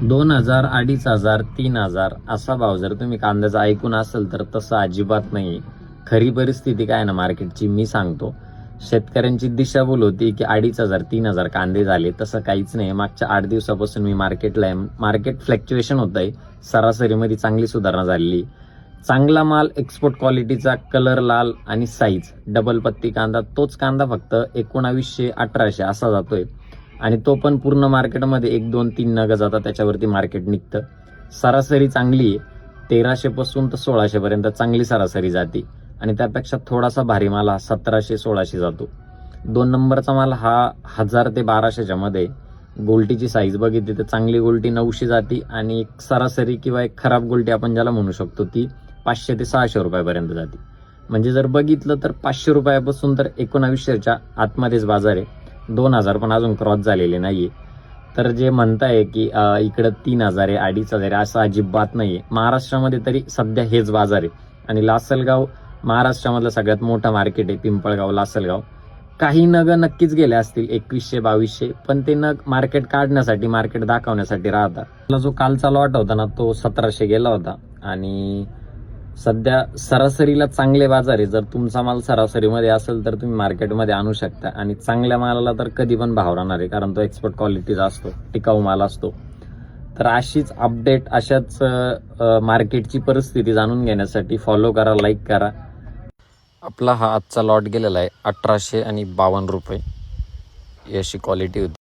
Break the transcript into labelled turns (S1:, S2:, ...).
S1: 2,000, 2,500, 3,000 असा भाव जर तुम्ही कांद्याचा ऐकून असेल तर तसं अजिबात नाही. खरी परिस्थिती काय ना मार्केटची मी सांगतो. शेतकऱ्यांची दिशाभूल होती की 2,500, 3,000 कांदे झाले, तसं काहीच नाही. मागच्या 8 दिवसापासून मी मार्केटला आहे. मार्केट फ्लक्च्युएशन होत आहे. सरासरीमध्ये चांगली सुधारणा झालेली. चांगला माल, एक्सपोर्ट क्वालिटीचा, कलर लाल आणि साईज डबल पत्ती कांदा, तोच कांदा फक्त 1900, 1800 असा जातोय. आणि तो पण पूर्ण मार्केटमध्ये 1, 2, 3 नग जातात, त्याच्यावरती मार्केट निघतं. सरासरी चांगली आहे. 1300 पासून तर 1600 पर्यंत चांगली सरासरी जाते. आणि त्यापेक्षा थोडासा भारी माल हा 1700, 1600 जातो. 2 नंबरचा माल हा 1000 ते 1200च्या मध्ये. गोल्टीची साईज बघितली तर चांगली गोल्टी 900 जाती आणि एक सरासरी किंवा एक खराब गोल्टी आपण ज्याला म्हणू शकतो ती 500 ते 600 रुपयापर्यंत जाते. म्हणजे जर बघितलं तर 500 रुपयापासून तर 1900च्या आतमध्येच बाजार आहे. 2,000 पण अजून क्रॉस झालेले नाहीये. तर जे म्हणताय की इकडं 3,000 आहे, 2,500 आहे, असं अजिबात नाहीये. महाराष्ट्रामध्ये तरी सध्या हेच बाजार आहे. आणि लासलगाव महाराष्ट्रामधलं सगळ्यात मोठं मार्केट आहे. पिंपळगाव, लासलगाव. काही नग नक्कीच गेले असतील 2100, 2200, पण ते नग मार्केट काढण्यासाठी, मार्केट दाखवण्यासाठी राहतात. मला जो कालचा लॉट होता ना तो 1700 गेला होता. आणि सध्या सरासरीला चांगले बाजार आहे. जर तुमचा माल सरासरीमध्ये असेल तर तुम्ही मार्केटमध्ये आणू शकता. आणि चांगल्या मालाला तर कधी पण भाव राहणार आहे, कारण तो एक्सपोर्ट क्वालिटीचा असतो, टिकाऊ माल असतो. तर अशीच अपडेट, अशाच मार्केटची परिस्थिती जाणून घेण्यासाठी फॉलो करा, लाईक करा. आपला हा आजचा लॉट गेलेला आहे 1852 रुपये. ही अशी क्वालिटी होती.